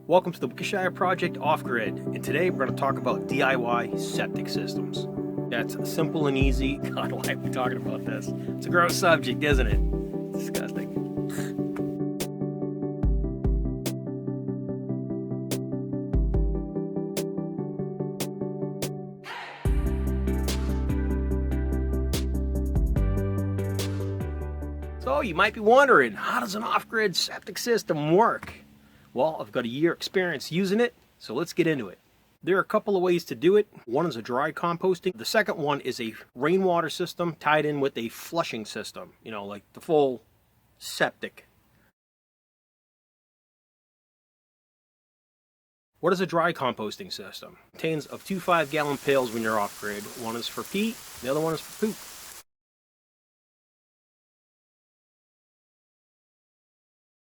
Welcome to the Wickshire Project Off-Grid, and today we're going to talk about DIY septic systems. That's simple and easy. God, why are we talking about this? It's a gross subject, isn't it? It's disgusting. So you might be wondering, how does an off-grid septic system work? Well, I've got a year experience using it, so let's get into it. There are a couple of ways to do it. One is a dry composting. The second one is a rainwater system tied in with a flushing system, like the full septic. What is a dry composting system? It contains of 2 5-gallon pails when you're off-grid. One is for peat, the other one is for poop.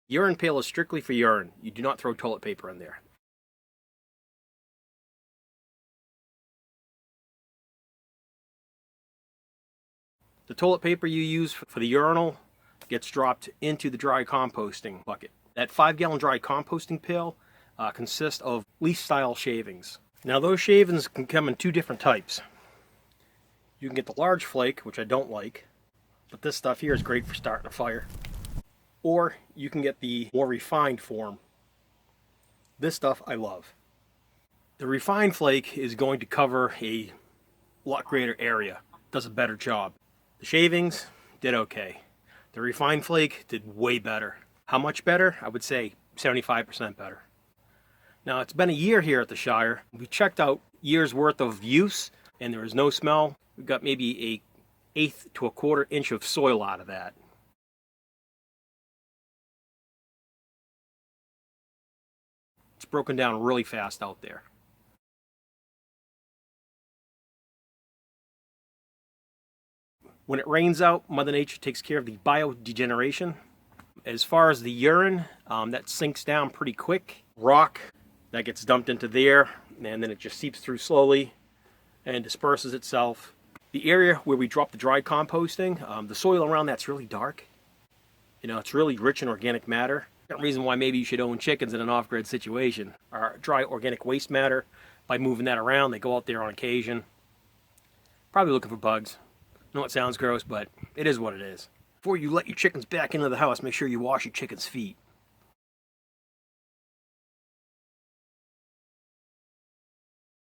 Urine pail is strictly for urine. You do not throw toilet paper in there. The toilet paper you use for the urinal gets dropped into the dry composting bucket. That 5-gallon dry composting pail consists of leaf-style shavings. Now those shavings can come in 2 different types. You can get the large flake, which I don't like, but this stuff here is great for starting a fire. Or you can get the more refined form. This stuff I love. The refined flake is going to cover a lot greater area. Does a better job. The shavings did okay. The refined flake did way better. How much better? I would say 75% better. Now it's been a year here at the Shire. We checked out years worth of use and there was no smell. We got maybe a 1/8 to 1/4 inch of soil out of that. It's broken down really fast out there. When it rains out, Mother Nature takes care of the biodegeneration. As far as the urine, that sinks down pretty quick. Rock, that gets dumped into there, and then it just seeps through slowly and disperses itself. The area where we drop the dry composting, the soil around that's really dark. It's really rich in organic matter. The reason why maybe you should own chickens in an off-grid situation are dry organic waste matter. By moving that around, they go out there on occasion, probably looking for bugs. I know it sounds gross, but it is what it is. Before you let your chickens back into the house, make sure you wash your chickens' feet.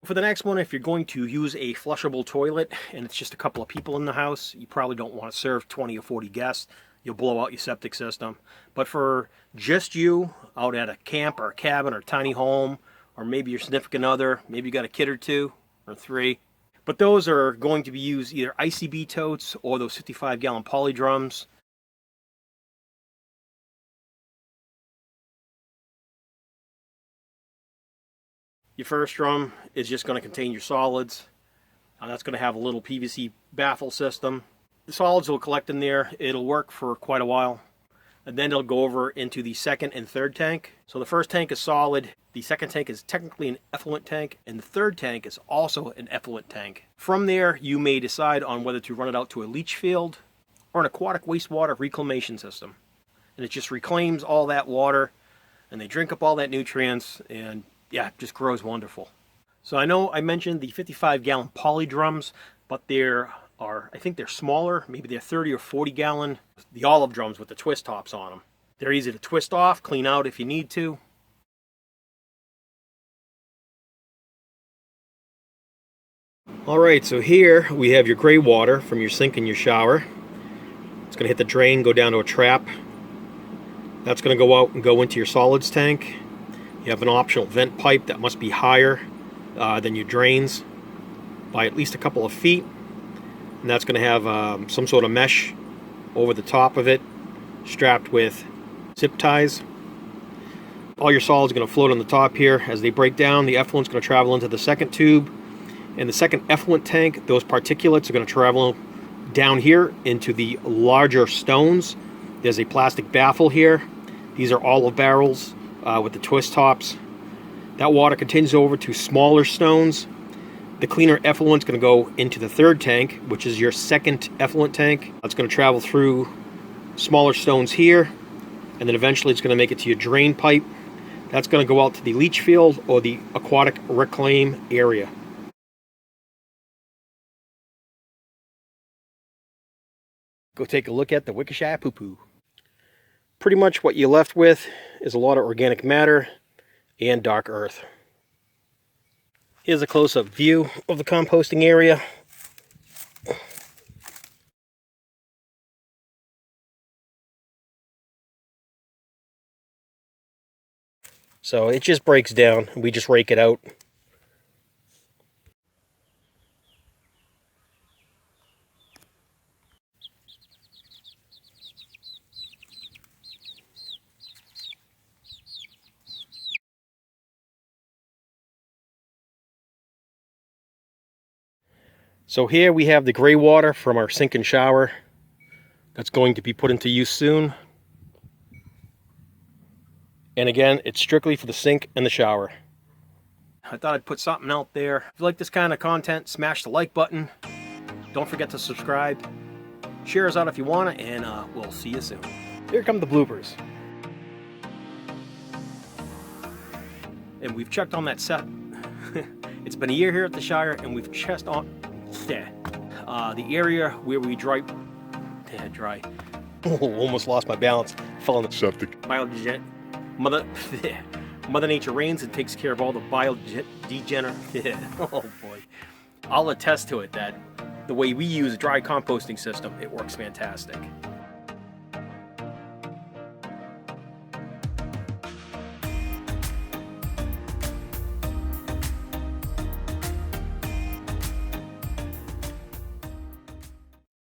For the next one, if you're going to use a flushable toilet and it's just a couple of people in the house, you probably don't want to serve 20 or 40 guests. You'll blow out your septic system. But for just you out at a camp or a cabin or a tiny home, or maybe your significant other, maybe you got a kid or 2 or 3, but those are going to be used either ICB totes or those 55-gallon poly drums. Your first drum is just going to contain your solids. That's going to have a little PVC baffle system. The solids will collect in there. It'll work for quite a while. And then it'll go over into the second and third tank. So the first tank is solid. The second tank is technically an effluent tank. And the third tank is also an effluent tank. From there, you may decide on whether to run it out to a leach field or an aquatic wastewater reclamation system. And it just reclaims all that water and they drink up all that nutrients and yeah, it just grows wonderful. So I know I mentioned the 55-gallon poly drums, but I think they're smaller, maybe they're 30 or 40-gallon, the olive drums with the twist tops on them. They're easy to twist off, clean out if you need to. Alright, so here we have your gray water from your sink in your shower. It's going to hit the drain, go down to a trap. That's going to go out and go into your solids tank. You have an optional vent pipe that must be higher than your drains by at least a couple of feet. And that's going to have some sort of mesh over the top of it, strapped with zip ties. All your solids are going to float on the top here. As they break down, the effluent's going to travel into the second tube. In the second effluent tank, those particulates are going to travel down here into the larger stones. There's a plastic baffle here. These are olive barrels with the twist tops. That water continues over to smaller stones. The cleaner effluent's going to go into the third tank, which is your second effluent tank. It's going to travel through smaller stones here, and then eventually it's going to make it to your drain pipe. That's going to go out to the leach field or the aquatic reclaim area. Go take a look at the Wickesha poo-poo. Pretty much what you're left with is a lot of organic matter and dark earth. Here's a close-up view of the composting area. So it just breaks down, we just rake it out. So here we have the gray water from our sink and shower. That's going to be put into use soon. And again, it's strictly for the sink and the shower. I thought I'd put something out there. If you like this kind of content, smash the like button. Don't forget to subscribe. Share us out if you want to, and we'll see you soon. Here come the bloopers. And we've checked on that set. It's been a year here at the Shire, and we've checked on the area where we dry. Almost lost my balance. Fell in the septic. Mother Nature reigns and takes care of all the biodegenerate. Oh boy. I'll attest to it that the way we use a dry composting system, it works fantastic.